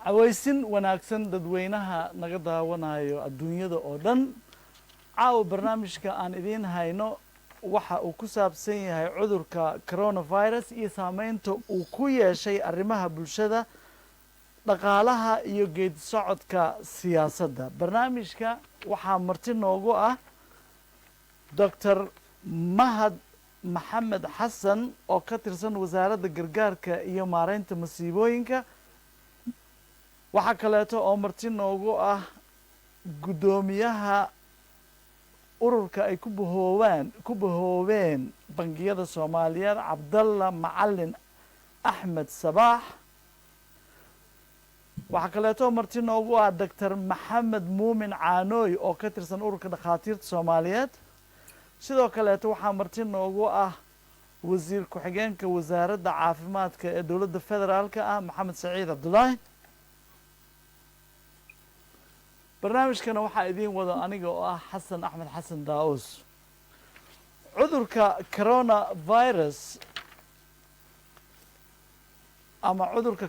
cawaysin wanaagsan dadweynaha naga daawanayo adduunyada oo dhan caawa barnaamijka aan idiin hayno waxa uu ku saabsan yahay cudurka coronavirus iyo saameynta uu ku yeeshay arrimaha bulshada dhaqaalaha iyo geedi socodka siyaasadda barnaamijka waxaa marti noogu ah dr mahad maxamed xasan oo ka tirsan wasaaradda gargaarka iyo maareynta masiibooyinka waxaa kaleeto oo marti noogu ah guddoomiyaha ururka ay ku bahoobeen bangiyada soomaaliyeed cabdalla macalin axmed sabaax waxaa kaleeto marti noogu ah doctor maxamed muumin caanooy oo ka tirsan ururka dhakhaatiirta soomaaliyeed sidoo kaleeto waxaa marti noogu ah wasiir ku-xigeenka wasaaradda caafimaadka ee dowladda federaalka ah maxamed saciid cabdulaahi barnaamijkana waxaa idiin wado aniga oo ah xasan axmed xasan daa-uus cudurka coronavirus ama cudurka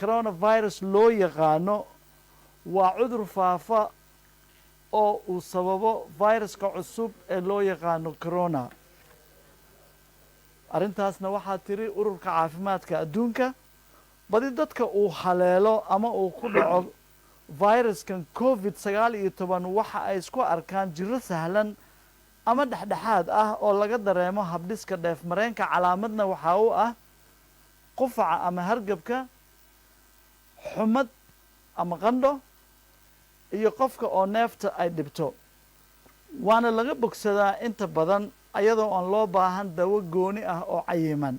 coronavirus loo yaqaano waa cudur faafa oo uu sababo viruska cusub ee loo yaqaano corona arrintaasna waxaa tiri ururka caafimaadka adduunka badi dadka uu haleelo ama uu ku dhaco viruskan covid 19 waxa ay isku arkaan jiro sahlan ama dhexdhexaad ah oo laga dareemo habdhiska dheef mareenka calaamadna waxaa u ah qufaca ama hargabka xumad ama qandho iyo qofka oo neefta ay dhibto waana laga bogsadaa inta badan ayadoo aan loo baahan dawo gooni ah oo cayiman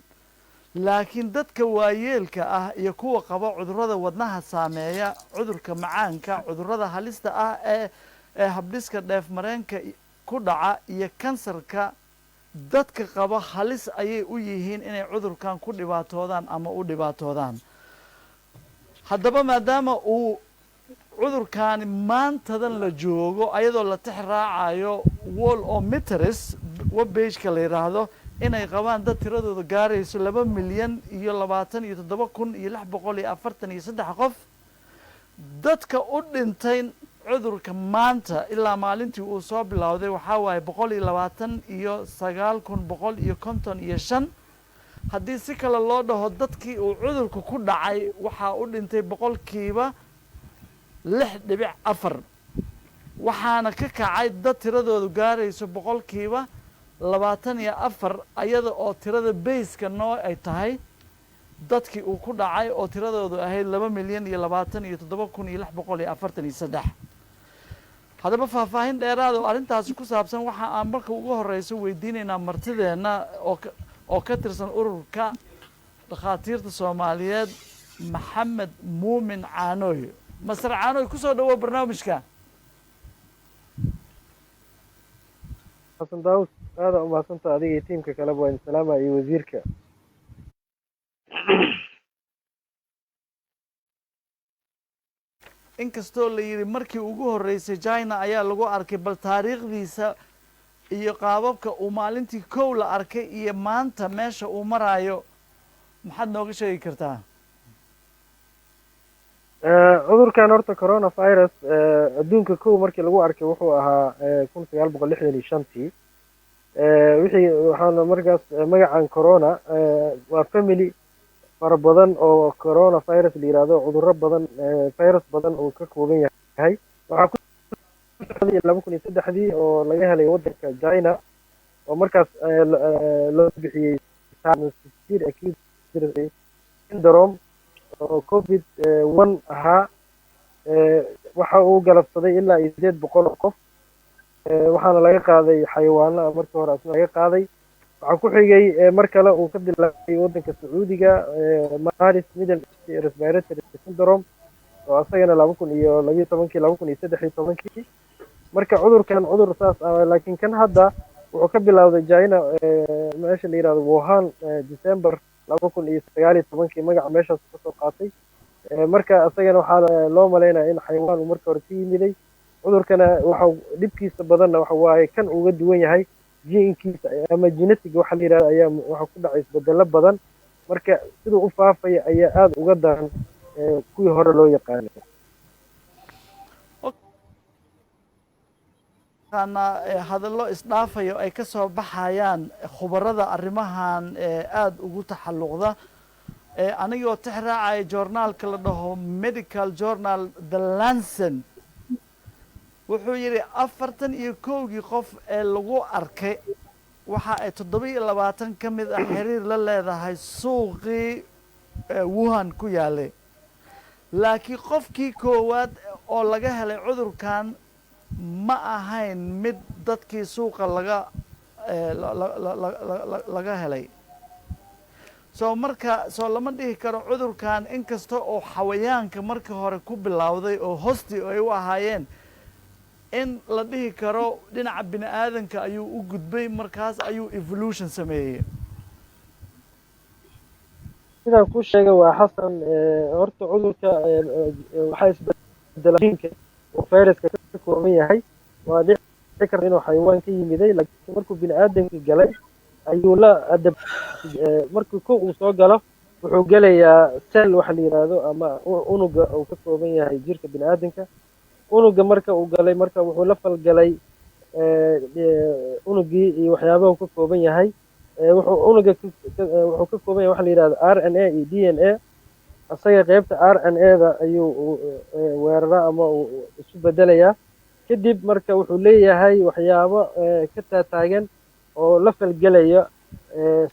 laakiin dadka waayeelka ah iyo kuwa qaba cudurrada wadnaha saameeya cudurka macaanka cudurrada halista ah ee habdhiska dheef mareenka ku dhaca iyo kansarka dadka qaba halis ayay u yihiin inay cudurkan ku dhibaatoodaan ama u dhibaatoodaan haddaba maadaama uu cudurkaani maantadan la joogo ayadoo la tix raacayo Worldometers webbageka la yidhaahdo inay qabaan dad tiradooda gaarayso 2,027,643 qof dadka u dhintay cudurka maanta ilaa maalintii uu soo bilowday waxaa waaye 129,155 haddii si kale loo dhaho dadkii uu cudurka ku dhacay waxaa u dhintay boqolkiiba 6.4 waxaana ka kacay dad tiradoodu gaarayso boqolkiiba 24 ayada oo tirada bayska noo ay tahay dadkii uu ku dhacay oo tiradoodu ahayd 2,027,643 haddaba faahfaahin dheeraad oo arrintaasi ku saabsan waxa aan marka ugu horeyso weydiinaynaa martideenna oo ka tirsan ururka dhakhaatiirta soomaaliyeed maxamed muumin caanooy masar caanooy kusoo dhawow barnaamijka xasan daawud aada u mahadsanta adiga iyo tiimka kaleba waa salaama iyo wasiirka inkastoo la yidhi markii ugu horreysay china ayaa lagu arkay bal taariikhdiisa iyo qaababka uu maalintii kow la arkay iyo maanta meesha uu maraayo maxaad nooga sheegi kartaa cudurkan horta coronavirus adduunka kow markii lagu arkay wuxuu ahaa 1965 wixii waxaana markaas magacan corona waa family fara badan oo coronavirus la yiraahdo cudurro badan virus badan oo ka kooban yahay waxaa ku 2003 oo laga helay waddanka China oo markaas loo bixiyay severe acute syndrome oo covid 1 ahaa waxa uu galabsaday ilaa 800 qof waxaana laga qaaday xayawaano markii hore asna laga qaaday waxaa ku xigay mar kale uu ka bilaabay waddanka Sacuudiga Maris Middle East Respiratory Syndrome oo asagana 2012 marka cudurkan cudur saas ah laakiin kan hadda wuxuu ka bilowday China meesha la yiraahdo Wuhan December 2019 magaca meeshaas ka soo qaatay marka asagana waxaa loo maleynayaa in xayawaan uu markii hore ka yimiday cudurkana waxa dhibkiisa badanna waxa waaye kan uga duwan yahay jiinkiisa ama genetic waxa la yiraahdo ayaa waxa ku dhacay isbedelo badan marka sidoo u faafaya ayaa aad uga daran kuwii hore loo yaqaanay. hadallo isdhaafayo ay ka soo baxayaan khubarada arrimahan aada ugu taxalluqda anigoo tix raacaya journaalka la dhaho medical journal the lancet wuxuu yidhi 41 qof ee lagu arkay waxa ay 27 ka mid ah xiriir la leedahay suuqii wuhan ku yaalay laakiin qofkii koowaad oo laga helay cudurkan ma ahayn mid dadkii suuqa laga helay soo marka soo lama dhihi karo cudurkan inkasta oo xawayaanka markii hore ku bilowday oo hosti ay u ahaayeen in la dhihi karo dhinaca bini aadanka ayuu u gudbay markaas ayuu evolution sameeyey sidaan ku sheegay waa xasan horta cudurka waxaa isbedelayinka oo fayraska ka kooban yahay waa dhici karta inuu xayawaan ka yimiday laakiin markuu bini aadamka galay ayuu la adab markuu kow uu soo galo wuxuu gelayaa cell waxa la yiraahdo ama unuga uu ka kooban yahay jirka bini aadamka unuga marka uu galay marka wuxuu la falgalay unugii iyo waxyaabaha uu ka kooban yahay wuxuu unuga wuxuu ka kooban yahay waxa la yiraahdo RNA iyo DNA asaga qaybta RNA-da ayuu weeraraa ama uu isu bedelayaa kadib marka wuxuu leeyahay waxyaabo ka taataagan oo la falgelaya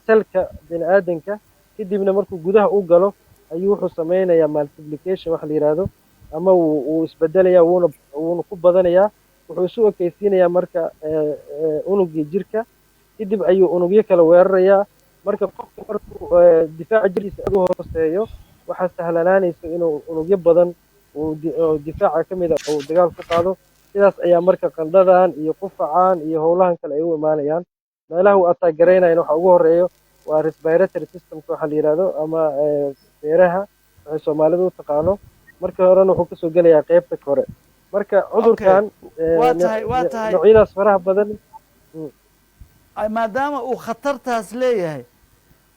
selka bini aadanka kadibna markuu gudaha u galo ayuu wuxuu sameynayaa multiplication waxa la yiraahdo ama uu isbedelaya wuuna ku badanayaa wuxuu isu ekaysiinayaa marka unugii jirka kadib ayuu unugyo kala weerarayaa marka qofka markuu difaaca jirkiisa aad u hooseeyo waxaa sahlanaanaysa inuu unugyo badan uu difaaca ka mid ah uu dagaal ku qaado sidaas ayaa marka qandhadan iyo qufacaan iyo howlahan kale ay u imaanayaan meelaha uu ataagaraynayana waxa ugu horeeyo waa respiratory systemka waxa la yiraahdo ama feeraha waxay Soomaalidu u taqaano marka horena wuxuu kasoo gelayaa qaybta kore marka cudurkan noocyadaas faraha badan maadaama uu khatartaas leeyahay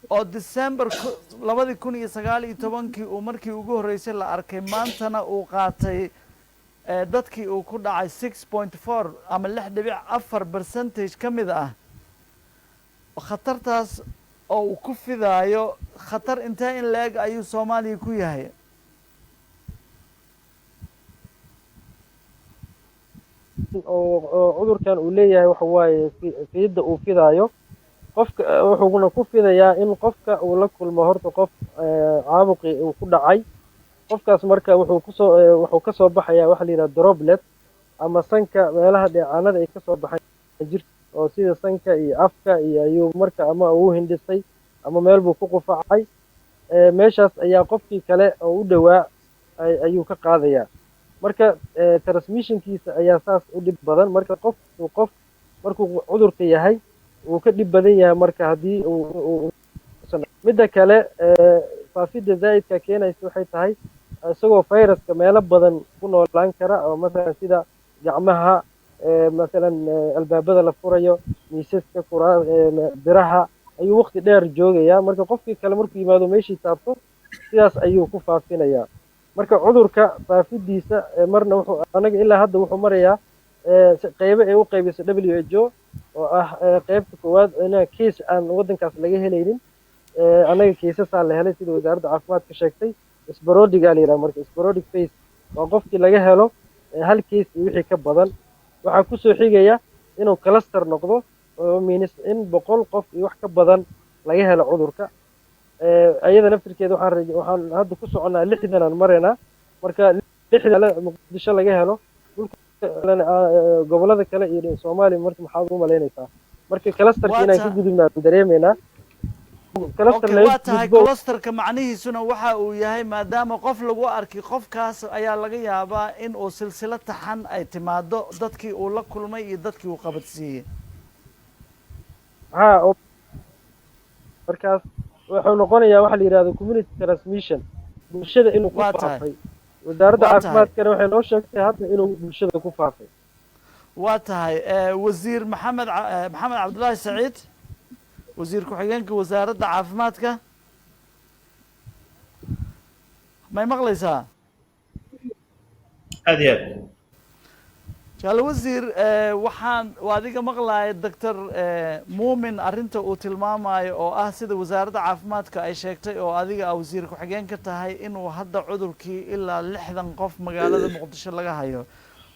oo December 2019 uu markii ugu horeysay la arkay maantana uu qaatay dadkii uu ku dhacay 6.4 ama 6.4% ka mid ah khatartaas oo uu ku fidaayo khatar intee in leeg ayuu Soomaaliya ku yahay oo cudurkan uu leeyahay waxa waaye fiida uu fidaayo qofka wuxuuna ku fidayaa in qofka uu la kulmo horta qof caabuqi uu ku dhacay qofkaas marka wuxuu ka soo baxayaa waxa la yiraahdo droplet ama sanka meelaha dheecaanada ay ka soo baxaan jirka oo sida sanka iyo afka iyo ayuu marka ama uu hindisay ama meel buu ku qufacay meeshaas ayaa qofkii kale oo u dhawaa ayuu ka qaadayaa marka transmissionkiisa ayaa saas u dhib badan marka qof markuu cudurka yahay uu ka dhib badan yahay marka haddii midda kale faafidda zaa'idka keenaysa waxay tahay isagoo fayraska meelo badan ku noolaan kara oo masalan sida gacmaha masalan albaabada la furayo miisaska biraha ayuu waqti dheer joogayaa marka qofkii kale markuu yimaado meeshii taabto sidaas ayuu ku faafinayaa marka cudurka faafidiisa marna wuxuu anaga ilaa hadda wuxuu marayaa qaybo ay u qaybisay WHO oo ah qaybta koowaad in case aan wadankaas laga helaynin anaga kiisasaan la helay sida wasaaradda caafimaadka sheegtay sporadic la yiraahdo marka sporadic phase waa qofkii laga helo hal case iyo wixii ka badan waxaa ku soo xigaya inuu cluster noqdo oo means in 100 qof iyo wax ka badan laga helo cudurka ayada naftirkeeda waxaan hadda ku soconaa 60 aan mareynaa marka 60 muqdisho laga helo gobolada kale iyo Soomaaliya marka maxaad u maleynaysaa marka clusterka inaan ka gudubnaa dareemeynaa clusterka macnihiisuna waxa uu yahay maadaama qof lagu arkay qofkaas ayaa laga yaabaa in uu silsilo taxan ay timaado dadkii uu la kulmay iyo dadkii uu qabadsiiyey markaas wuxuu noqonayaa waxa la yiraahdo community transmission bulshada inuu ku faafay wasaaradda caafimaadkana waxay noo sheegtay hadda inuu bulshada ku faafay waa tahay wasiir maxamed cabdullaahi saciid wasiir ku-xigeenka wasaaradda caafimaadka may maqlaysaa aad iyo aad jaale wasiir waxaan adiga maqlaaya doctor muumin arrinta uu tilmaamayo oo ah sida wasaaradda caafimaadka ay sheegtay oo adiga a wasiir ku-xigeen ka tahay inuu hadda cudurkii ilaa 60 qof magaalada muqdisho laga hayo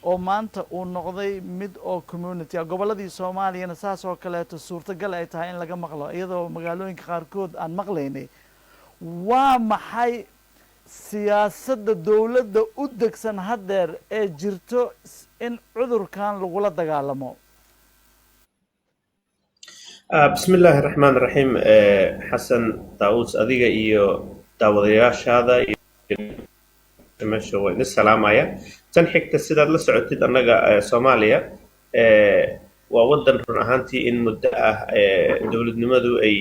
oo maanta uu noqday mid oo community gobolladii soomaaliyana saas oo kaleeto suurtagal ay tahay in laga maqlo iyadoo magaalooyinka qaarkood aan maqlaynay waa maxay siyaasadda dowladda u degsan haddeer ee jirto in cudurkan lagula dagaalamo بسم الله الرحمن الرحيم حسن داوود أديك إيو daawadayaashaada iyo meesha way salaamaya tan xigta sidaad la socotid annaga Soomaaliya waa wadan run ahaantii in muddo ah dawladnimadu ay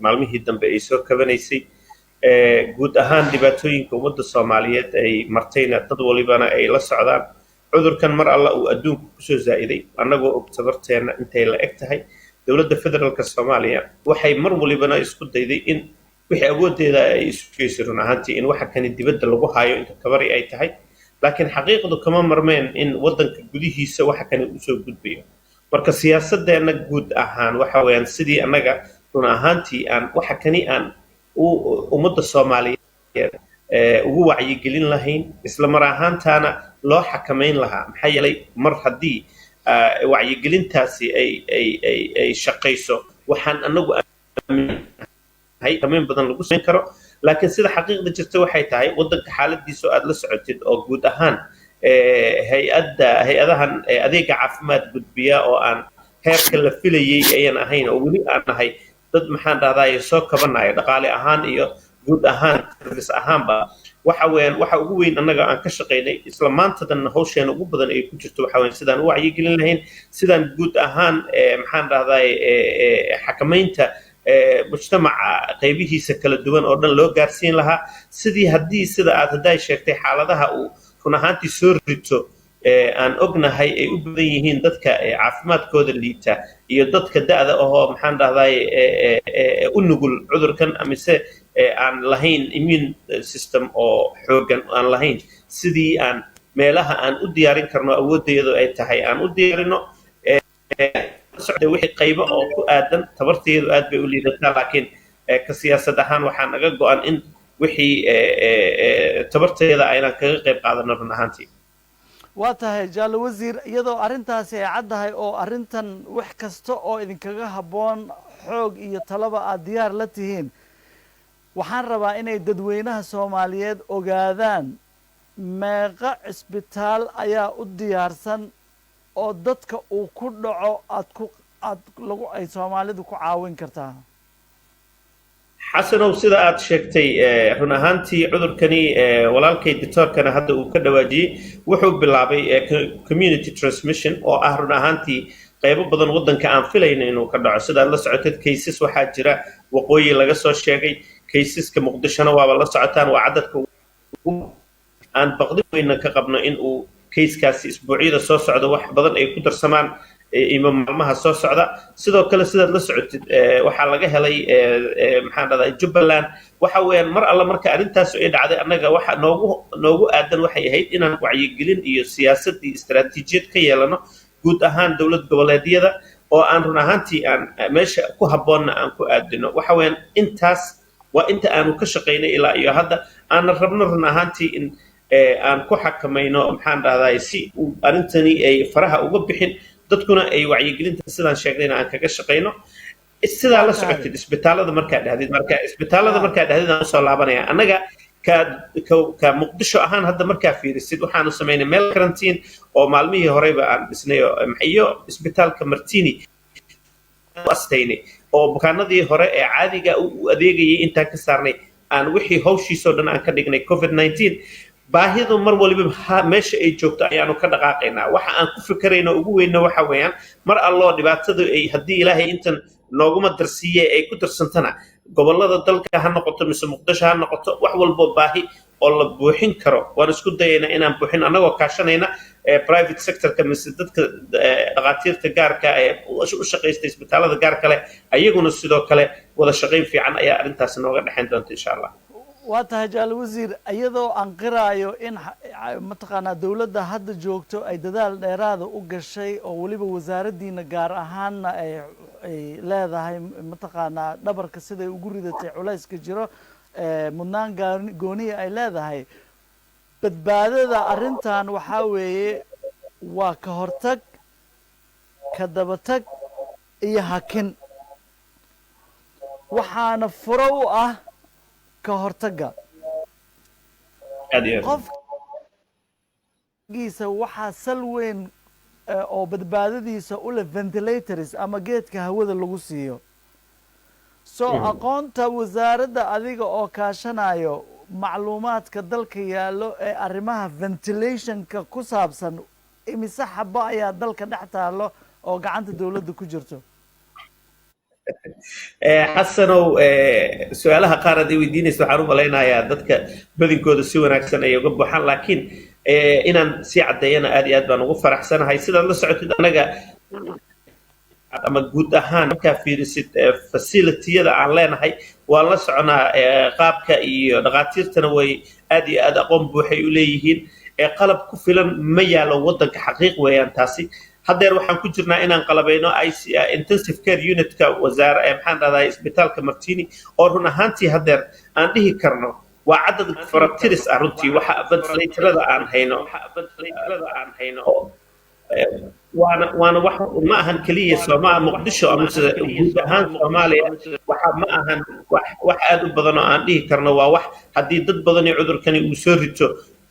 maalmihii dambe ay soo kabanaysay guud ahaan dhibaatooyinka ummadda Soomaaliyeed ay martayna dad walibana ay la socdaan cudurkan mar alla uu adduunka ku soo zaa'iday annagoo ogtabarteena intay la eg tahay dawladda federaalka Soomaaliya waxay mar walibana isku dayday in wixii awoodeeda ay isu geysay run ahaantii in waxa kan dibadda lagu haayo inta kabari ay tahay laakiin xaqiiqadu kama marmeen in wadanka gudihiisa waxa kan uu soo gudbiyo marka siyaasadeena guud ahaan waxa weeyaan sidii annaga run ahaantii aan waxa kani aan ummadda Soomaaliyeed ugu wacyigelin lahayn isla mar ahaantaana loo xakameyn lahaa maxaa yeelay mar haddii wacyigelintaasi ay shaqayso waxaan anagu hay kameyn badan lagu sameyn karo laakiin sida xaqiiqda jirta waxay tahay wadanka xaaladiisa aad la socotid oo guud ahaan hay-adahan adeega caafimaad gudbiya oo aan heerka la filayay ayaan ahayn oo weli aan nahay dad maxaan dhahdaa soo kabanaya dhaqaale ahaan iyo guud ahaan service ahaanba waxa weeyaan waxa ugu weyn annaga aan ka shaqeynay isla maantadan hawsheena ugu badan ay ku jirto waxa weeyaan sidaan u wacyigelin lahayn sidaan guud ahaan maxaan dhahdaa xakameynta mujtamaca qaybihiisa kala duwan oo dhan loo gaarsiin lahaa sidii haddii sida aad hadday sheegtay xaaladaha uu run ahaantii soo rito aan ognahay ay u badan yihiin dadka caafimaadkooda liita iyo dadka da'da ahoo maxaan dhahdaa u nugul cudurkan amise aan lahayn immune system oo xoogan aan lahayn sidii aan meelaha aan u diyaarin karno awoodeedu ay tahay aan u diyaarino wixii qaybo oo ku aadan tabarteedu aad bay u liidataa laakiin ka siyaasad ahaan waxaa naga go'an in wixii tabarteeda aynaan kaga qayb qaadano run ahaantii waa tahay jaale wasiir iyadoo arrintaasi ay caddahay oo arrintan wax kasta oo idinkaga habboon xoog iyo talaba aad diyaar la tihiin waxaan rabaa inay dadweynaha Soomaaliyeed ogaadaan meeqa cisbitaal ayaa u diyaarsan oo dadka uu ku dhaco ay Soomaalidu ku caawin kartaa xasanow sida aad sheegtay run ahaantii cudurkani walaalkay doctorkana hadda uu ka dhawaajiyay wuxuu bilaabay community transmission oo ah run ahaantii qaybo badan wadanka aan filayno inuu ka dhaco sida la socotay cases waxaa jira waqooyi laga soo sheegay caseska muqdishona waaba la socotaan waa cadadka aan baqdi weyna ka qabno in uu case-kaasi isbuucyada soo socda wax badan ay ku darsamaan ima maalmaha soo socda sidoo kale sidaad la socotid waxaa laga helay maxaan dhahdaa Jubbaland waxa weeyaan mar alla marka arrintaas ay dhacday annaga waxa noogu aadan waxay ahayd inaan wacyigelin iyo siyaasad iyo istaraatiijiyad ka yeelano guud ahaan dawlad goboleedyada oo aan run ahaantii aan meesha ku habboonna aan ku aadino waxa weeyaan intaas waa inta aanu ka shaqaynay ilaa iyo hadda aan rabno run ahaantii in aan ku xakamayno maxaan dhahdaa si arrintani ay faraha uga bixin dadkuna ay wacyigelinta sidaan sheegnayna aan kaga shaqayno sidaa la socotid isbitaalada markaa dhahdid aan soo laabanaya annaga ka muqdisho ahaan hadda markaa fiirisid waxaanu samaynay meel karantiin oo maalmihii horeyba aan dhisnay iyo isbitaalka Martini astaynay oo bukaanadii hore ee caadiga u adeegayay intaan ka saarnay aan wixii hawshiisoo dhan aan ka dhignay COVID-19 baahidu mar waliba meesha ay joogto ayaanu ka dhaqaaqaynaa waxa aan ku fikrayno ugu weynna waxa weeyaan mar alloo dhibaatadu ay haddii ilaahay intan nooguma darsiiyey ay ku darsantana gobollada dalka ha noqoto mise muqdisho ha noqoto wax walbo baahi oo la buuxin karo waan isku dayaynaa inaan buuxin annagoo kaashanayna private sectorka mise dadka dhaqaatiirta gaarka ee u shaqaysta isbitaalada gaarka leh ayaguna sidoo kale wada shaqayn fiican ayaa arrintaasi nooga dhexayn doonta insha allah waa tahay jaal wasiir iyadoo aan qiraayo in mataqaanaa dowladda hadda joogto ay dadaal dheeraada u gashay oo weliba wasaaraddiina gaar ahaanna ay leedahay mataqaanaa dhabarka siday ugu ridatay culayska jiro mudnaan gooniya ay leedahay badbaadada arrintan waxaa weeye waa ka hortag ka dabatag iyo hakin waxaana furo u ah ka hortagga qofkiisa waxaa sal weyn oo badbaadadiisa u leh ventilators ama geedka hawada lagu siiyo soo aqoonta wasaaradda adiga oo kaashanayo macluumaadka dalka yaallo ee arrimaha ventilationka ku saabsan imise xabo ayaa dalka dhex taallo oo gacanta dowladda ku jirto xasanow su-aalaha qaar hadday weydiinaysa waxaan u malaynayaa dadka badinkooda si wanaagsan ay uga buuxaan laakiin inaan sii caddeeyana aad iyo aad baan ugu faraxsanahay sidaad la socotid anaga ama guud ahaan markaa fiirisid facilitiyada aan leenahay waan la soconaa qaabka iyo dhakhaatiirtana way aad iyo aad aqoon buuxay u leeyihiin qalab ku filan ma yaalo waddanka xaqiiq weeyaan taasi haddeer waxaan ku jirnaa inaan qalabayno intensive care unitka maxaan dhahdaa isbitaalka martini oo run ahaantii haddeer aan dhihi karno waa cadad faratiris ah runtii waxa ventilatorada aan hayno waana wax ma ahan keliya muqdisho ama guud ahaan soomaaliya waxa ma ahan wax aad u badan oo aan dhihi karno waa wax haddii dad badani cudurkani uu soo rito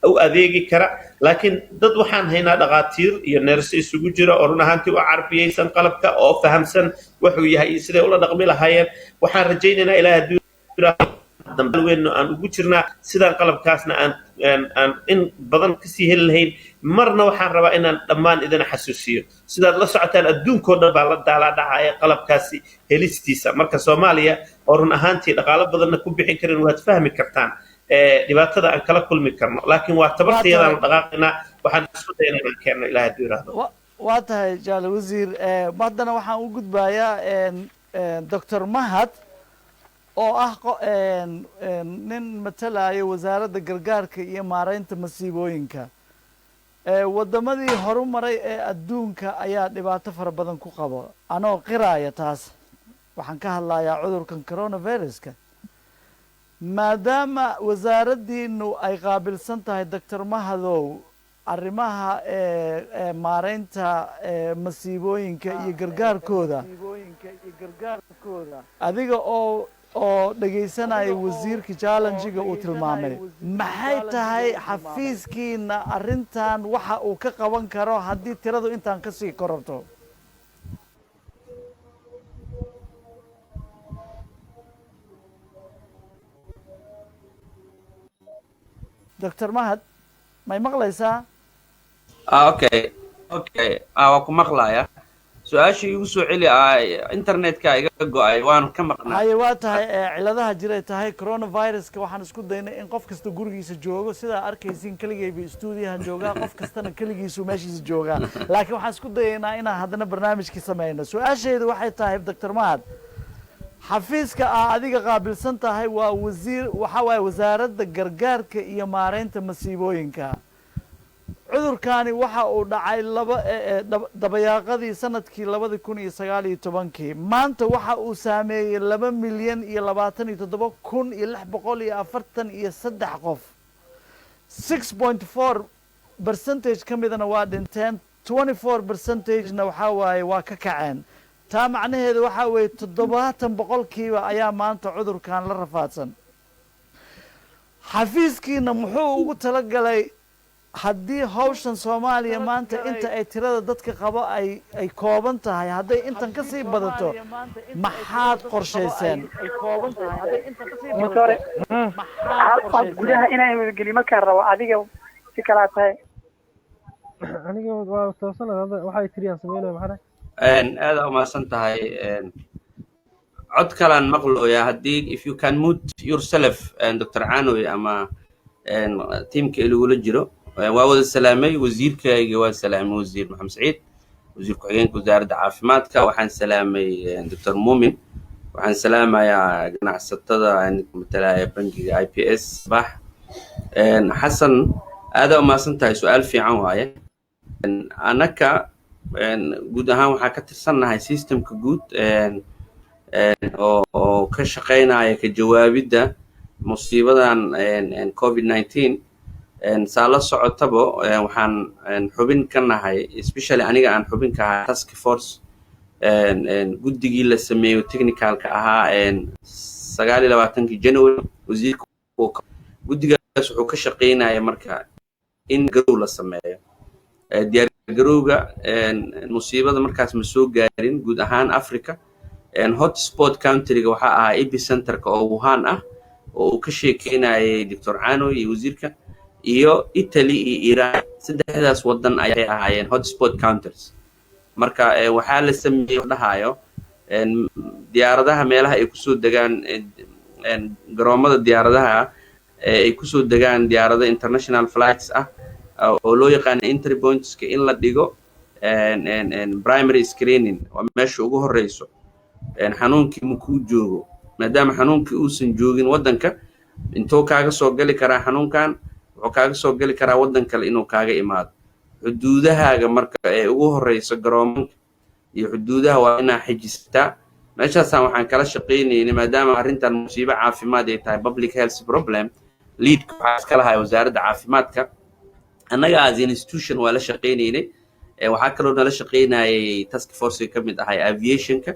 u adeegi kara laakiin dad waxaan haynaa dhakhaatiir iyo neerse isugu jira oo run ahaantii u carbiyeysan qalabka oo fahamsan wuxuu yahay iyo siday ula dhaqmi lahaayeen waxaan rajaynaynaa ilaahay hadduu dambe weyn aan ugu jirnaa sidaan qalabkaasna aan in badan kasii heli lahayn marna waxaan rabaa inaan dhammaan idin xasuusiyo sidaad la socotaan adduunkoo dhan baa la daalaa dhacaya qalabkaasi helistiisa marka soomaaliya oo run ahaantii dhaqaalo badanna ku bixin karin waad fahmi kartaan dhibaatada aan kala kulmi karno laakiin waa tabartayadaan dhaqaaqaynaa waxaan isku dayna inaan keenno ilaah hadduu yiraahdo waa tahay jaal wasiir haddana waxaan u gudbayaa doctor mahad oo ah nin matalayo wasaaradda gargaarka iyo maaraynta masiibooyinka waddamadii horumaray ee adduunka ayaa dhibaato fara badan ku qabo anoo qiraaya taas waxaan ka hadlayaa cudurkan coronaviruska maadaama wasaaraddiinu ay qaabilsan tahay doctor mahadow arrimaha maaraynta masiibooyinka iyo gargaarkooda adiga oo dhegaysanaya wasiirka challengiga uu tilmaamay maxay tahay xafiiskiina arrintan waxa uu ka qaban karo haddii tiradu intaan kasii kororto doctor mahad may maqlaysaa okay waa ku maqlaya su-aasha igu soo celi internetka iga go-ay waan ka maqnaa haye waa tahay ciladaha jiray tahay coronaviruska waxaan isku daynay in qof kasta gurigiisa joogo sidaa arkaysiin keligayba stuudiyaha joogaa qof kastana keligiisu meeshiisa joogaa laakiin waxaan isku dayaynaa inaan haddana barnaamijkii samayno su-aashaydu waxay tahay doctor mahad xafiiska adiga qaabilsan tahay waa waxa waaye wasaaradda gargaarka iyo maaraynta masiibooyinka cudurkani waxa uu dhacay dabayaaqadii sanadkii 2019 maanta waxa uu saameeyey 2,027,643 qof 6.4% ka midana waa dhinteen 24%na waxaa waaye waa ka kaceen taa macnaheedu waxaa weeye 70% ayaa maanta cudurkan la rafaadsan xafiiskiina muxuu ugu talagalay haddii hawshan soomaaliya maanta inta ay tirada dadka qabo ay kooban tahay hadday intan kasii badato maxaad qorshayseen gudaha inaan wargeli markaan rabo adiga si kalaa tahay aniga waa toosanad waxay tiriyaan sameynaya maxaa aada umahadsan tahay cod kalaan maqlooya haddii if you can mute yourself dr canoy ama tiimka ilagula jiro waa wada salaamay wasiirkayga waa salaamay wasiir maxamed saciid wasiir ku-xigeenka wasaaradda caafimaadka waxaan salaamay dr muumin waxaan salaamayaa ganacsatada matalaya bangiga IPS bax xasan aad u maasan tahay su'aal fiican waaye anaka guud ahaan waxaa ka tirsannahay systemka guud oo ka shaqaynaya ka jawaabidda musiibadan COVID-19 saa la socotaba waxaan xubin ka nahay especially aniga aan xubin ka ahay task force guddigii la sameeyo technicalka ahaa 29 January wasiirka guddigaas wuxuu ka shaqaynaya marka in garow la sameeyo diyaar garowga musiibada markaas ma soo gaarin guud ahaan Africa hotspot countryga waxa ahaa epicenterka oo Wuhan ah oo uu ka sheekeynayay Dr. Cano iyo wasiirka iyo Italy iyo Iran saddexdaas wadan ayay ahaayeen hotspot countries marka waxaa la sameeyay dhahayo diyaaradaha meelaha ay ku soo degaan garoomada diyaaradaha ay ku soo degaan diyaarada international flights ah oo loo yaqaan entry points in la dhigo primary screening oo meesha ugu horeyso xanuunkii ma ku joogo maadaama xanuunkii uusan joogin wadanka intuu kaaga soo gali karaa xanuunkan wuxuu kaaga soo gali karaa wadan kale inuu kaaga imaado xuduudahaaga marka ee ugu horeyso garoomanka iyo xuduudaha waa inaa xijistaa meeshaasaan waxaan kala shaqaynaynay maadaama arrintan musiibo caafimaad ay tahay public health problem leadka waxaa iska lahay wasaaradda caafimaadka annaga as institution waa la shaqaynaynay waxaa kaloo nala shaqaynayay task force ka mid ahay aviationka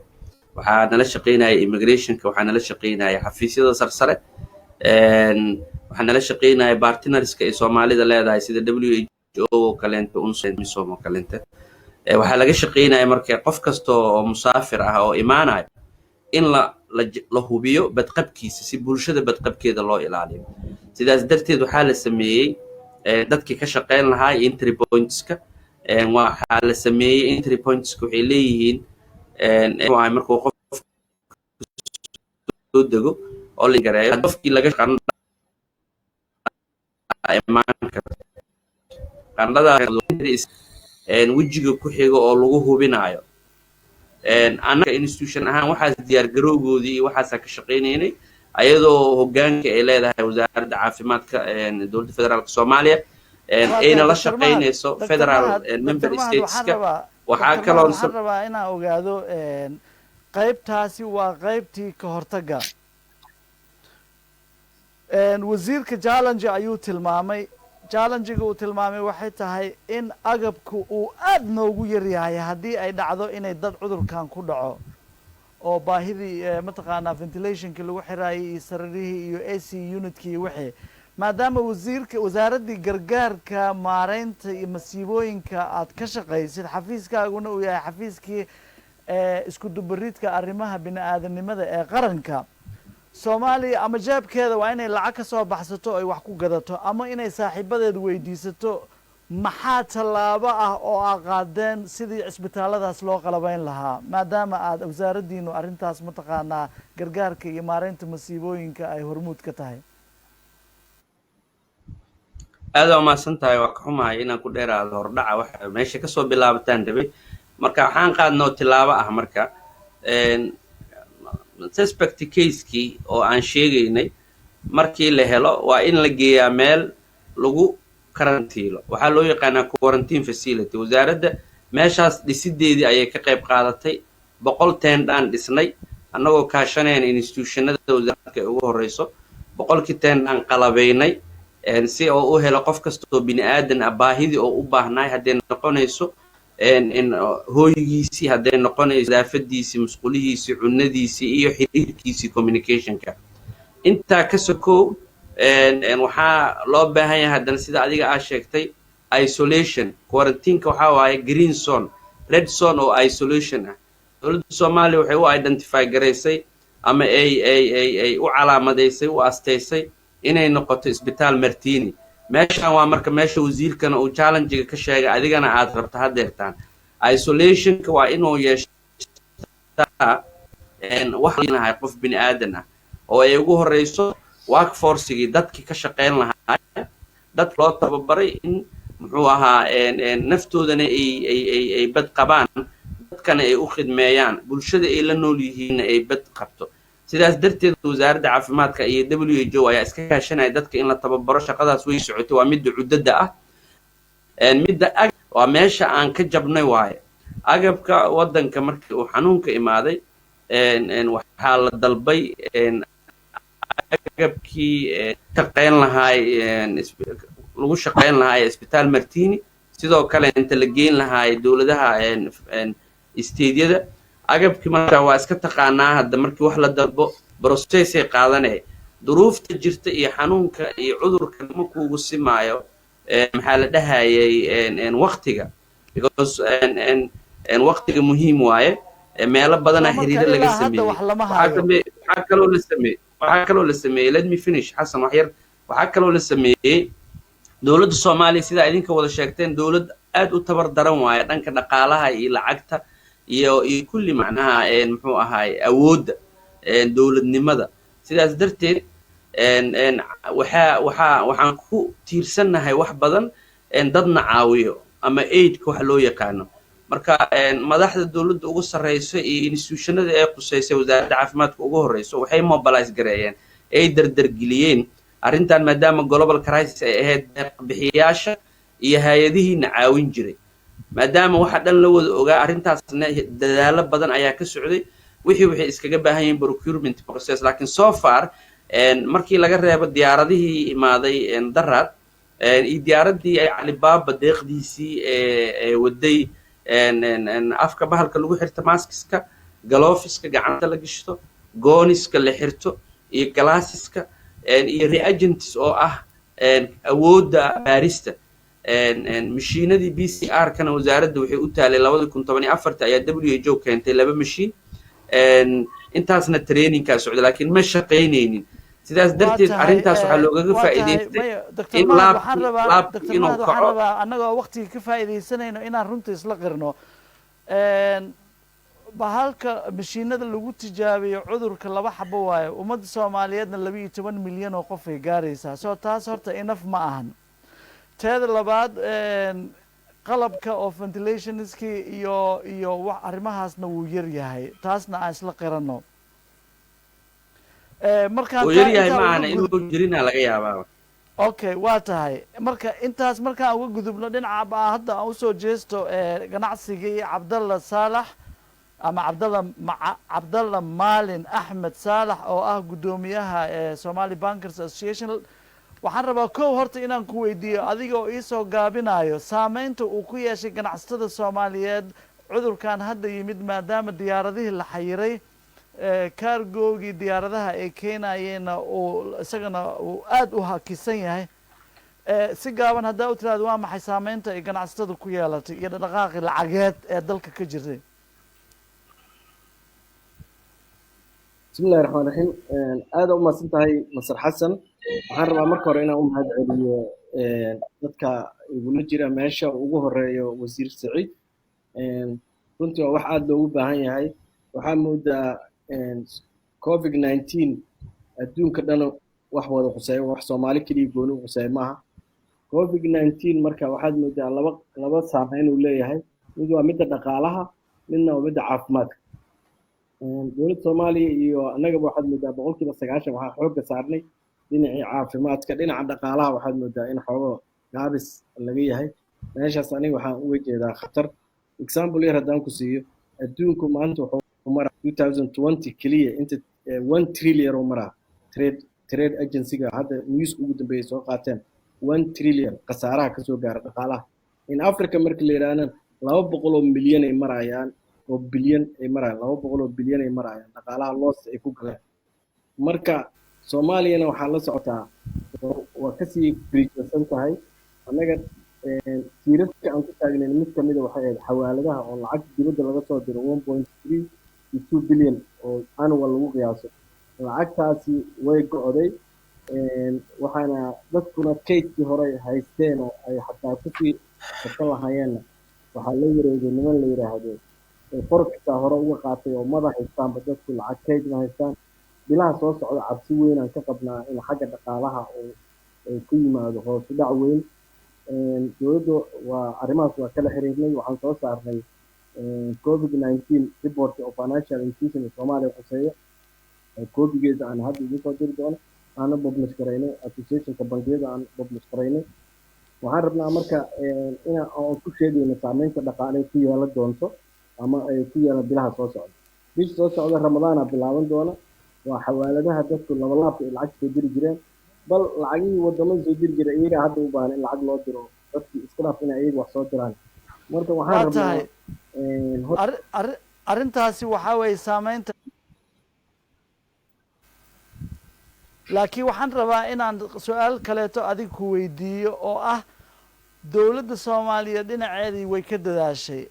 waxaa nala shaqaynayay immigrationka waxaa nala shaqaynayay xafiisyada sarsare waxaa nala shaqaynayay partnerska ay Soomaalida leedahay sida WHO kalenta UNSOM kalenta waxaa laga shaqaynaya marka qof kasto oo musaafir ah oo imaanayo in la hubiyo badqabkiisa si bulshada badqabkeeda loo ilaaliyo sidaas darteed waxaa la sameeyay dadkii ka shaqayn lahaa entry pointska waxaa la sameeyay entry pointska waxay leeyihiin markuu qof soo dego oo la gareeyo qofkii laga shaqayn qandhada wajiga ku xiga oo lagu hubinayo anaga institution ahaan waxaas diyaar garowgoodii iyo waxaas ka shaqaynaynay ayadoo hoggaanka ay leedahay wasaaradda caafimaadka dowladda federaalka Soomaaliya ayna la shaqaynayso federal member stateska waxaa kaloo rabaa inaan ogaado qaybtaasi waa qaybtii ka hortagga wasiirka challenge ayuu tilmaamay challenge-ga uu tilmaamay waxay tahay in agabku uu aad noogu yar yahay haddii ay dhacdo inay dad cudurkan ku dhaco oo baahidii mataqaanaa ventilationkii lagu xiraayay iyo sariirihii iyo AC unitkii iyo wixii maadaama wasaaraddii gargaarka maareynta iyo masiibooyinka aad ka shaqaysid xafiiskaaguna uu yahay xafiiskii isku dubaridka arrimaha bini-aadanimada ee qaranka Soomaaliya ama jeebkeeda waa inay lacag ka soo baxsato ay wax ku gadato ama inay saaxiibadeed weydiisato maxaa tallaabo ah oo aad qaadeen sidii cisbitaaladaas loo qalabayn lahaa maadaama aad wasaaraddiinu arrintaas mataqaanaa gargaarka iyo maareynta masiibooyinka ay hormuud ka tahay aad u maasan tahay waa ka xumahay inaan ku dheeraado hordhaca waxa meesha ka soo bilaabataan rabay marka waxaan qaadnoo tilaabo ah marka suspect case-kii oo aan sheegaynay markii la helo waa in la geeyaa meel lagu karantiilo waxaa loo yaqaanaa quarantine facility wasaaradda meeshaas dhisideedii ayay ka qayb qaadatay 100 teendaan dhisnay annagoo kaashanayna institutionada wasaaradka ugu horeyso 100 teendaan qalabaynay si oo u helo qof kasta oo bini aadan ah baahidii oo u baahnay hadday noqonayso in hooyigiisii hadday noqonayso daafadiisii musqulihiisii cunadiisii iyo xiriirkiisii communicationka intaa ka sokow waxaa loo baahan yahay haddana sida adiga aa sheegtay isolation quarantineka waxaa waaye green zone red zone oo isolation ah dowladda Soomaaliya waxay u identify garaysay ama ay u calaamadaysay u asteysay inay noqoto isbitaal Martini meeshan waa marka meesha wasiirkana uu challenge-ga ka sheegay adigana aad rabto hadeertaan isolationka waa inuu yeeshaa wax leenahay qof bini aadan ah oo ay ugu horeyso workforce-gii dadkii ka shaqayn lahaa dad loo tababaray in muxuu ahaa naftoodana ay bad qabaan dadka dadkana ay u khidmeeyaan bulshada ay la nool yihiinna ay bad qabto sidaas darteed wasaaradda caafimaadka iyo WHO ayaa iska kaashanaya dadka in la tababaro shaqadaas way socotay waa midda cuddada ah midda waa meesha aan ka jabnay waaye agabka waddanka markii uu xanuunka imaaday waxaa la dalbay agabkii shaqayn lahaay lagu shaqayn lahaay isbitaal martini sidoo kale inta la geyn lahaay dowladaha isteedyada agabkii markaa waa iska taqaanaa hadda markii wax la dalbo processay qaadanaya duruufta jirta iyo xanuunka iyo cudurka ma kuugu simaayo maxaa la dhahayay waqtiga because waqtiga muhiim waaye meelo badana xiriir laga sameeyay waxaa kaloo la sameeyay let me finish xasan wax yar waxaa kaloo la sameeyay dowladda Soomaaliya sida idinka wada sheegteen dowlad aad u tabar daran waaye dhanka dhaqaalaha iyo lacagta iyo kulli macnaha muxuu ahaay awoodda dowladnimada sidaas darteed waxaan ku tiirsanahay wax badan dadna caawiyo ama aidka wax loo yaqaano marka madaxda dowladda ugu sareyso iyo institutionada ee quseysay wasaaradda caafimaadka ugu horeyso waxay mobilize gareeyeen ay dardargeliyeen arrintan maadaama global crisis ay ahayd bixiyaasha iyo hay'adihiina caawin jiray maadaama waxa dhan la wada ogaa arrintaasna dadaalo badan ayaa ka socday waxay iskaga baahan yihiin procurement process laakiin so far markii laga reebo diyaaradihii imaaday daraad iyo diyaaradii ay Alibaba deeqdiisii waday afka bahalka lagu xirto maskiska galoofiska gacanta la gashto gooniska la xirto iyo glasseska iyo reagents oo ah awoodda baarista mashiinadii PCR kana wasaaradda waxay u taalay 2014 ayaa WHO keentay 2 mashiin intaasna trainingka socda laakiin ma shaqeyneynin sidaas darteed arrintaas waxa looga faa'iideystay in lab inuu kaco annaga waqtiga ka faa'iideysanayno inaan runta isla qirno bahalka mashiinada lagu tijaabiyo cudurka 2 xabo waaye ummadda Soomaaliyeedna 12 milyan oo qof ay gaaraysaa soo taas horta enough ma ahan teeda labaad qalabka oo ventilationski iyo wax arrimahaasna wuu yar yahay taasna aan isla qirano markaan yar yahay ma ahan inuu jirina laga yaabaa okay waa tahay marka intaas markaan uga gudubno dhinaca hadda aan usoo jeesto ganacsigii Cabdalla Saalax ama Cabdalla Maalin Axmed Saalax oo ah gudoomiyaha Somali Bankers Association waxaan rabaa kow horta inaan ku weydiiyo adiga oo iisoo gaabinayo saameynta uu ku yeeshay ganacsatada Soomaaliyeed cudurkan hadda yimid maadaama diyaaradihii la xayiray kaargoogii diyaaradaha ay keenayeenna uu isagana uu aad u hakisan yahay si gaaban haddaa u tiraahdo waa maxay saameynta ay ganacsatada ku yeelatay iyo dhaqaaqi lacageed ee dalka ka jirtay bismillahi raxmaani raxiim aad u mahadsan tahay Masar Xasan waxaan rabaa marka hore inaan u mahad celiyo dadka igula jira meesha ugu horeeyo wasiir Saciid runtii waa wax aad loogu baahan yahay waxaa moodaa COVID-19 adduunka dhan wax wada quseeyo wax Soomaali kaliya gooni u quseeyo maaha COVID-19 marka waxaad moodaa laba saameyn uu leeyahay mid waa midda dhaqaalaha midna waa midda caafimaadka dowladda Soomaaliya iyo annagaba waxaad moodaa 90% waxaa xoogga saarnay dhinacii caafimaadka dhinaca dhaqaalaha waxaad moodaa in xoolo gaabis laga yahay meeshaas aniga waxaan uga jeedaa khatar example yar haddaan ku siiyo adduunku maanta wuxuu maraa 2020 keliya inta 1 trillion oo maraa trade agency-ga hadda news ugu dambeeyay soo qaateen 1 trillion khasaaraha ka soo gaara dhaqaalaha in Africa marka la yiraahdo 200 milyan ay marayaan oo bilyan ay marayaan 200 bilyan ay marayaan dhaqaalaha loos ay ku galeen marka Soomaaliyana waxaa la socotaa waa kasii firiirsan tahay annaga tiirarka aan ku taagnay mid kamid ah waxay ahayd xawaaladaha oo lacag dibadda laga soo diro 1.3 to 2 bilyan oo annual lagu qiyaaso lacagtaasi way go'day waxaana dadkuna kaydkii hore haysteen oo ay xataa kusii shaqo lahaayeenna waxaa la wareegay niman la yiraahdo forex hore uga qaatay oo madax haystaanba dadku lacag kaydna haystaan bilaha soo socda cabsi weyn aan ka qabnaa in xagga dhaqaalaha oo ku yimaado hoos u dhac weyn dowladda waa arrimahaas waa kala xiriirnay waxaan soo saarnay COVID-19 report oo financial institution Soomaaliya quseeyo koobigeeda aan hadda idin soo diri doono aana publish garaynay associationka bangiyada aan publish garaynay waxaan rabnaa marka aan ku sheegayno saameynta dhaqaale ku yeelan doonto ama ay ku yeelan bilaha soo socda bisha soo socda ramadaana bilaaban doona waa xawaaladaha dadku laba laabka ay lacag soo diri jireen bal lacagihii wadamada soo diri jiray iyaga hadda u baahan in lacag loo diro dadkii iska dhaaf inay iyaga wax soo diraan marka waxaan rabnaa arrintaasi waxaa weeye saameynta laakiin waxaan rabaa inaan su-aal kaleeto adig ku weydiiyo oo ah dowladda soomaaliyeed dhinaceedii way ka dadaashay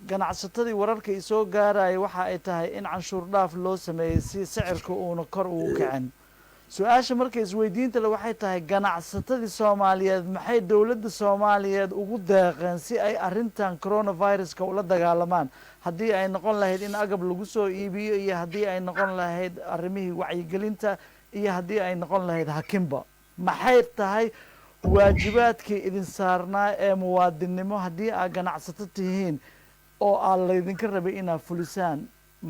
ganacsatadii wararka i soo gaaraya waxa ay tahay in canshuur dhaaf loo sameeyey si sicirka uuna kor ugu kacin su-aasha marka isweydiinta le waxay tahay ganacsatadii soomaaliyeed maxay dowladda soomaaliyeed ugu deeqeen si ay arrintan coronaviruska ula dagaalamaan haddii ay noqon lahayd in agab lagu soo iibiyo iyo haddii ay noqon lahayd arrimihii wacyigelinta iyo haddii ay noqon lahayd hakinba maxay tahay waajibaadkii idin saarnaa ee muwaadinnimo haddii aad ganacsato tihiin oo aad laydinka rabay inaad fulisaan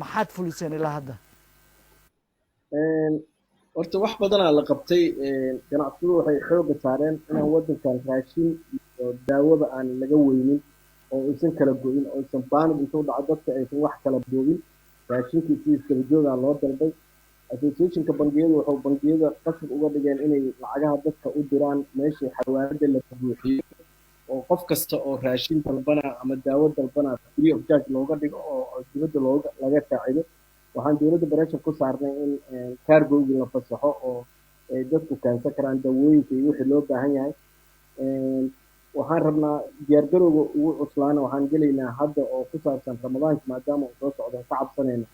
maxaad fuliseen ilaa hadda horta wax badanaa la qabtay ganacsatadu waxay xooga saareen inaan waddankan raashin iyo daawada aan laga weynin oo aysan kala go'in oo aysan baanid intuu dhaco dadka aysan wax kala boogin raashinkii si iskala joogaa loo dalbay associationka bangiyadu wuxuu bangiyada qasab uga dhigeen inay lacagaha dadka u diraan meeshii xawaalada la buuxiyo oo qof kasta oo raashin dalbana ama daawo dalbana free of charge looga dhigo oo dibadda laga saacido waxaan dowladda barashar ku saarnay in cargogii la fasaxo oo ay dadku keensan karaan daawooyinka iyo wixii loo baahan yahay waxaan rabnaa diyaargarowga ugu cuslaana waxaan gelaynaa hadda oo ku saabsan ramadaanka maadaama uu soo socdo ka cabsanayna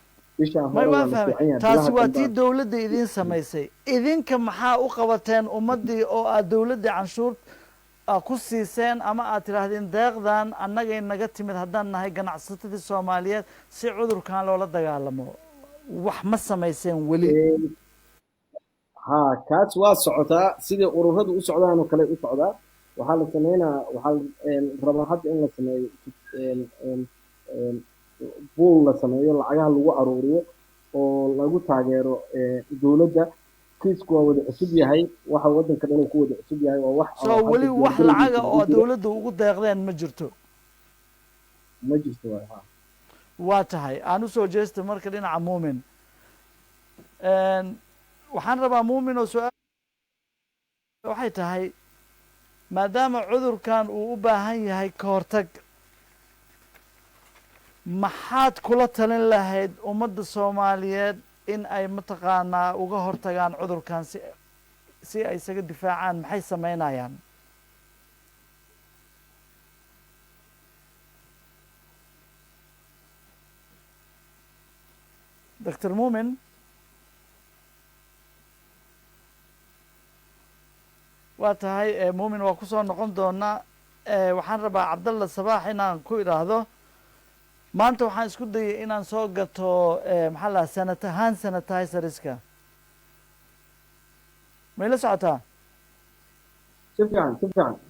may waa fahmay taasi waa tii dowladda idiin samaysay idinka maxaa u qabateen ummaddii oo aad dowladda canshuur ku siiseen ama aad tidhaahdeen deeqdan annagay naga timid haddaan nahay ganacsatadii soomaaliyeed si cudurkan loola dagaalamo wax ma samayseen weli ha kaas waa socotaa sidii ururadu u socdaan oo kale u socdaa waxaa la sameynaa waxaa rabaa hadda in la sameeyo buul la sameeyo lacagaha lagu aruuriyo oo lagu taageero dowladda kiisku waa wada cusub yahay waxa waddanka dhan uu ku wada cusub yahay waa wax soo weli wax lacaga oo dowladda ugu deeqdeen ma jirto waa tahay aan usoo jeesta marka dhinaca muumin waxaan rabaa muumin oo su-aal waxay tahay maadaama cudurkan uu u baahan yahay ka hortag maxaad kula talin lahayd ummadda soomaaliyeed in ay mataqaanaa uga hortagaan cudurkan si ay isaga difaacaan maxay sameynayaan doctor muumin waa tahay muumin waa kusoo noqon doonaa waxaan rabaa cabdalla sabaax inaan ku idhaahdo maanta waxaan isku dayay inaan soo gato maxaa la hand sanitizerska may la socotaa si fiican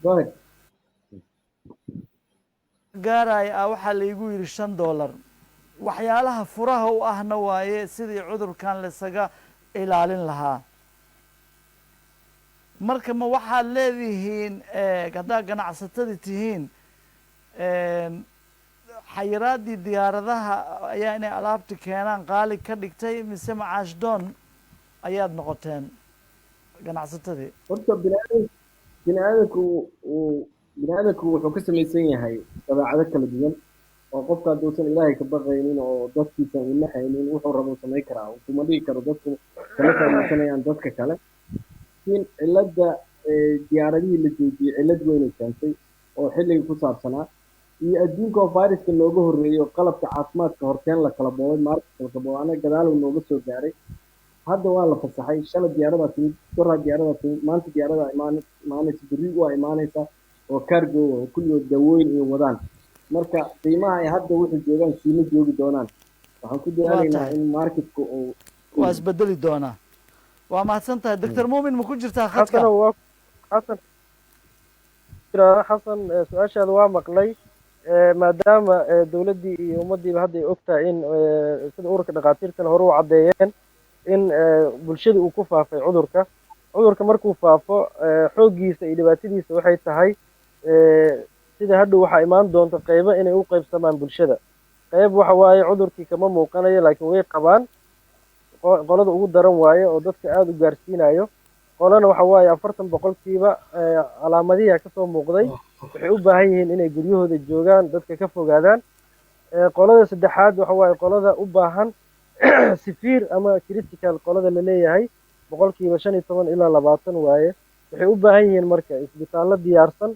go ahead gaaraya waxaa laygu yidhi $5 waxyaalaha furaha u ahna waaye sidii cudurkan laisaga ilaalin lahaa marka ma waxaad leedihiin haddaad ganacsatadii tihiin xayiraadii diyaaradaha ayaa inay alaabti keenaan qaali ka dhigtay mise macaash doon ayaad noqoteen ganacsatadii horta bini-aadanku wuxuu ka samaysan yahay dabeecado kala duwan oo qofka hadduusan ilaahay ka baqaynin oo dadkiisan u naxaynin wuxuu rabo samayn karaa kuma dhigi karo dadku kala faa'iidaysanayaan dadka kale laakiin cilladda diyaaradihii la joojiyey cillad weynay keentay oo xilligii ku saabsanaa iyo adduunka oo fayraska looga horreeyo qalabka caafimaadka horteen la kala boobay maalinta kala boobay anaga gadaalow nooga soo gaaray hadda waa la fasaxay shalay diyaaradaa timid doraa diyaaradaa timid maanta diyaaradaa imaanaysa berri waa imaanaysaa oo cargo oo kulligood daawooyin iyo wadaan marka qiimaha ay hadda waxay joogaan siima joogi doonaan waxaan ku dadaalaynaa in marketka uu waa isbedeli doonaa waa mahadsan tahay doctor muumin ma ku jirtaa khadka xasan su-aashaada waa maqlay maadaama dowladdii iyo ummaddiiba hadda ay ogtahay in sida ururka dhakhaatiirtana hore u caddeeyeen in bulshada uu ku faafay cudurka markuu faafo xooggiisa iyo dhibaatadiisa waxay tahay sida hadhow waxaa imaan doonta qaybo inay u qaybsamaan bulshada qayb waxa waaye cudurkii kama muuqanayo laakiin way qabaan qolada ugu daran waaye oo dadka aada u gaarsiinayo qolana waxa waaye 40% calaamadihi ka soo muuqday waxay u baahan yihiin inay guryahooda joogaan dadka ka fogaadaan qolada saddexaad waxa waaye qolada u baahan severe ama critical qolada la leeyahay 15% ilaa 20 waaye waxay u baahan yihiin marka isbitaallo diyaarsan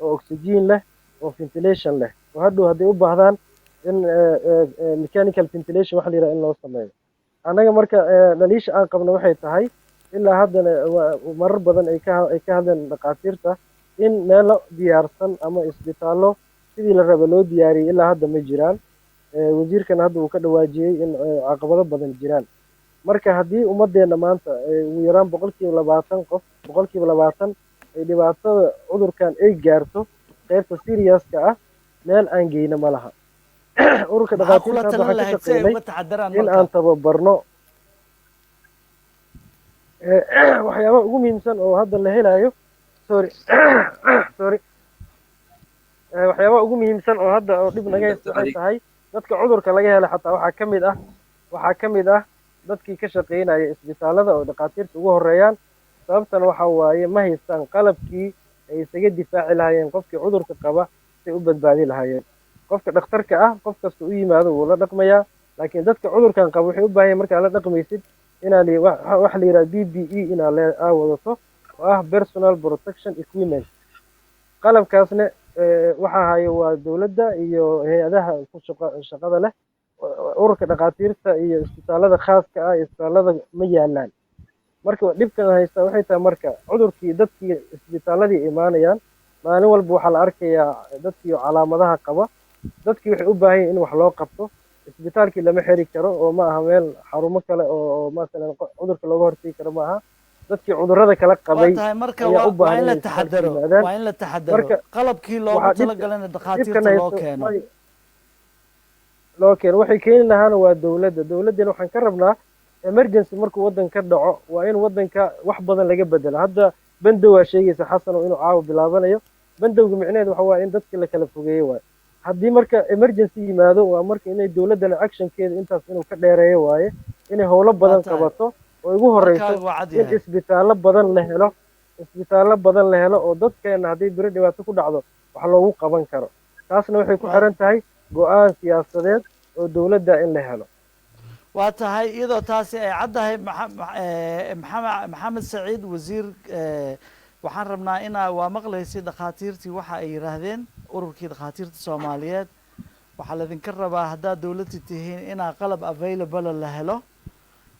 oo oxygen leh oo ventilation leh oo hadhow hadday u baahdaan in mechanical ventilation waxa la yiraahdo in loo sameeyo anaga marka dhaliisha aan qabno waxay tahay ilaa haddana marar badan ay ka hadleen dhakhaatiirta in meelo diyaarsan ama isbitaallo sidii la raba loo diyaariyey ilaa hadda ma jiraan wasiirkan hadda uu ka dhawaajiyey in caqabado badan jiraan marka haddii ummadeenna maanta ugu yaraan 20% qof 20% ay dhibaatada cudurkan ay gaarto qaybta seriouska ah meel aan geyna ma laha ururka dhakhaatiirta hadda waxaan ka shaqeynay in aan tababarno waxyaabaha ugu muhiimsan oo hadda la helayo waxyaabaha ugu muhiimsan oo hadda oo dhib naga haysto waxay tahay dadka cudurka laga helay xataa waxaa ka mid ah dadkii ka shaqeynaya isbitaalada oo dhakhaatiirta ugu horeeyaan sababtan waxa waaye ma haystaan qalabkii ay isaga difaaci lahaayeen qofkii cudurka qaba si u badbaadi lahaayeen qofka dhakhtarka ah qof kasta u yimaado wuu la dhaqmayaa laakiin dadka cudurkan qaba waxay u baahan yihiin markaa la dhaqmaysid inaad wax la yiraahdo PPE inaad wadato oo ah personal protection equipment qalabkaasna waxa hayo waa dowladda iyo hay-adaha ku shaqada leh ururka dhakhaatiirta iyo isbitaalada khaaska ah isbitaalada ma yaalaan marka dhibkan haysta waxay tahay marka cudurkii dadkii isbitaaladii imaanayaan maalin walba waxaa la arkayaa dadkii calaamadaha qaba dadkii waxay u baahan yihiin in wax loo qabto isbitaalkii lama xiri karo oo ma aha meel xarumo kale oo masalan cudurka looga hortagi karo ma aha dadkii cudurrada kala qabay ayaa u baahan in la taxadaro waa in la taxadaro qalabkii loogu talagalay in dhakhaatiirta loo keeno waxay keeni lahaana waa dowladdan waxaan ka rabnaa emergency markuu waddan ka dhaco waa in waddanka wax badan laga bedelo hadda bandow waa sheegaysa xasan oo inuu caawa bilaabanayo bandowga micnaheedu waxa waaye in dadka la kala fogeeyo waaye haddii marka emergency yimaado waa marka inay dowladdana actionkeeda intaas inuu ka dheereeyo waaye inay howlo badan qabato oo ugu horeyso in isbitaallo badan la helo oo dadkeena haddii biro dhibaato ku dhacdo wax loogu qaban karo taasna waxay ku xiran tahay go-aan siyaasadeed oo dowladda in la helo waa tahay iyadoo taasi ay caddahay maxamed saciid wasiir waxaan rabnaa inaa waa maqlaysay dhakhaatiirtii waxa ay yidhaahdeen ururkii dhakhaatiirta soomaaliyeed waxaa laydinka rabaa haddaad dowladda tihiin inaa qalab available la helo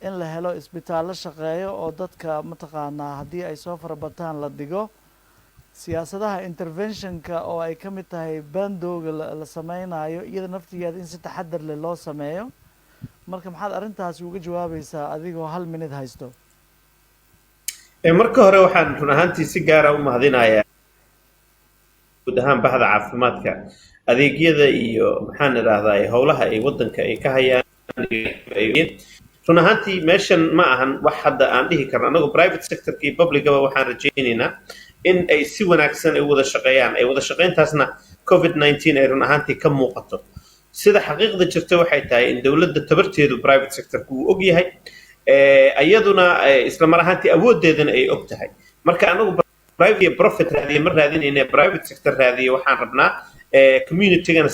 in la helo isbitaallo shaqeeyo oo dadka mataqaanaa haddii ay soo farabataan la dhigo siyaasadaha interventionka oo ay ka mid tahay bandowga la sameynayo iyada naftigeeda in si taxadar leh loo sameeyo marka maxaad arrintaasi uga jawaabaysaa adigoo 1 minute haysto marka hore waxaan run ahaantii si gaara u mahadinayaa guud ahaan bahda caafimaadka adeegyada iyo maxaan idhaahdaa howlaha ay waddanka ay ka hayaan run ahaantii meeshan ma ahan wax hadda aan dhihi karno anagoo private sectorka iyo publicaba waxaan rajaynaynaa in ay si wanaagsan ay wada shaqeeyaan ay wada shaqeyntaasna COVID-19 ay run ahaantii ka muuqato sida xaqiiqda jirta waxay tahay in dowladda tabarteedu private sectorku uu og yahay iyaduna isla mar ahaantii awoodeedana ay og tahay marka anagu private iyo profit raadiye ma raadinayna private sector raadiye waxaan rabnaa communitygana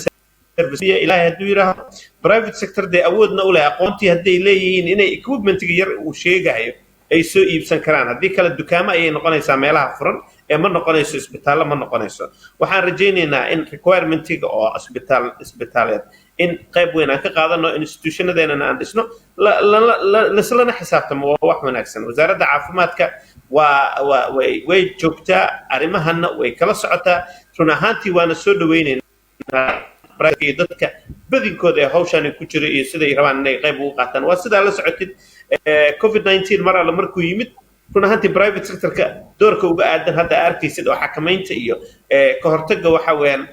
service ilaahay hadduu yidhaahdo private sector dee awoodna u leh aqoontii hadday leeyihiin inay equipmentiga yar uu sheegayo ay soo iibsan karaan haddii kale dukaamo ayay noqonaysaa meelaha furan ee ma noqonayso isbitaallo ma noqonayso waxaan rajaynaynaa in requirementiga oo isbitaaleed in qayb weyn aan ka qaadano institutionadeena aan dhisno laslana xisaabtamo waa wax wanaagsan wasaaradda caafimaadka way joogtaa arrimahana way kala socotaa run ahaantii waana soo dhaweynaynaa dadka badinkooda ee hawshan ku jira iyo siday rabaan inay qayb ugu qaataan waa sidaa la socotid COVID-19 mar alla markuu yimid run ahaantii private sectorka doorka uga aadan hadda arkaysid oo xakamaynta iyo ka hortagga waxa weeyaan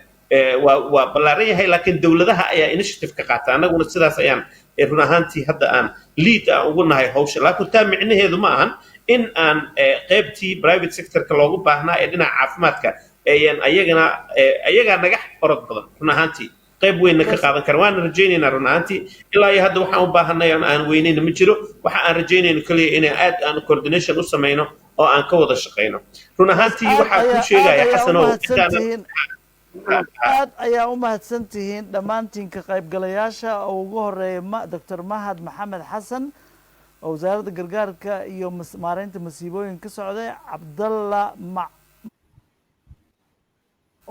waa ballaaran yahay laakiin dowladaha ayaa initiative ka qaata annaguna sidaas ayaan run ahaantii hadda aan lead aan ugu nahay hawsha laakiin taa micnaheedu ma ahan in aan qaybtii private sectorka loogu baahnaa ee dhinaca caafimaadka ayagana ayagaa naga orod badan run ahaantii qayb weynna ka qaadan kara waana rajaynaynaa run ahaantii ilaa iyo hadda waxaan u baahanay aan weynayna ma jiro waxa aan rajaynayno kaliya inaan aad aan coordination u samayno oo aan ka wada shaqayno run ahaantii waxaa ku sheegaya xasanow aad ayaa u mahadsan tihiin dhammaantiin ka qaybgalayaasha oo ugu horeeya doctor mahad maxamed xasan oo wasaaradda gargaarka iyo maareynta masiibooyin ka socday cabdalla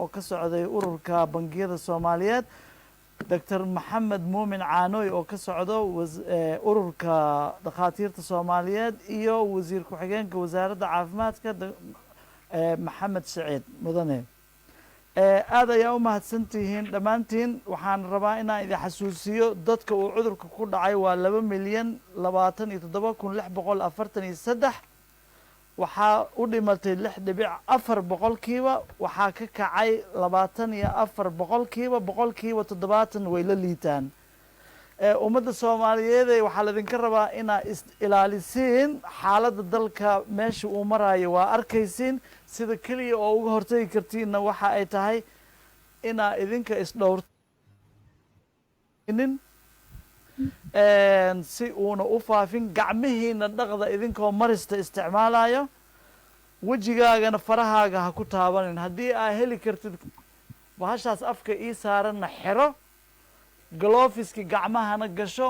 oo ka socday ururka bangiyada soomaaliyeed doctor maxamed muumin caanoy oo ka socdo ururka dhakhaatiirta soomaaliyeed iyo wasiir ku-xigeenka wasaaradda caafimaadka maxamed saciid mudane aad ayaa u mahadsan tihiin dhammaantiin waxaan rabaa inaan idin xasuusiyo dadka uu cudurka ku dhacay waa 2,27,643 waxaa u dhimatay 6.4 boqolkiiba waxaa ka kacay 24 boqolkiiba 70% way la liitaan ummadda soomaaliyeed waxaa laydinka rabaa inaa ilaalisiin xaaladda dalka meesha uu marayo waa arkaysiin sida keliya oo uga hortagi kartiinna waxa ay tahay inaa idinka isdhowrnin si uuna u faafin gacmihiina dhaqda idinkoo marista isticmaalayo wejigaagana farahaaga ha ku taabanin haddii aa heli kartid bahashaas afka ii saaranna xero galofiski gacmahana gasho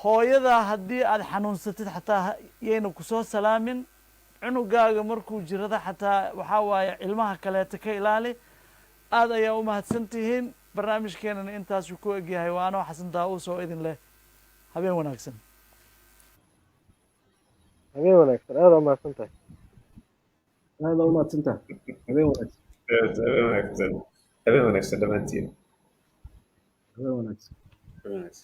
hooyadaa haddii aad xanuunsatid xataa yayna kusoo salaamin cunugaaga markuu jirada xataa waxaa waaye ilmaha kaleeta ka ilaali aad ayaa u mahadsan tihiin barnaamijkeenana intaasuu ku egyahay waa anoo xasan daa-uus oo idin leh habeen wanaagsan habeen wanaagsan aada u mahadsan tahay aada u mahadsan tahay habeen wanaagsan habeen wanaagsan dhammaantiin habeen wanaagsan Very nice.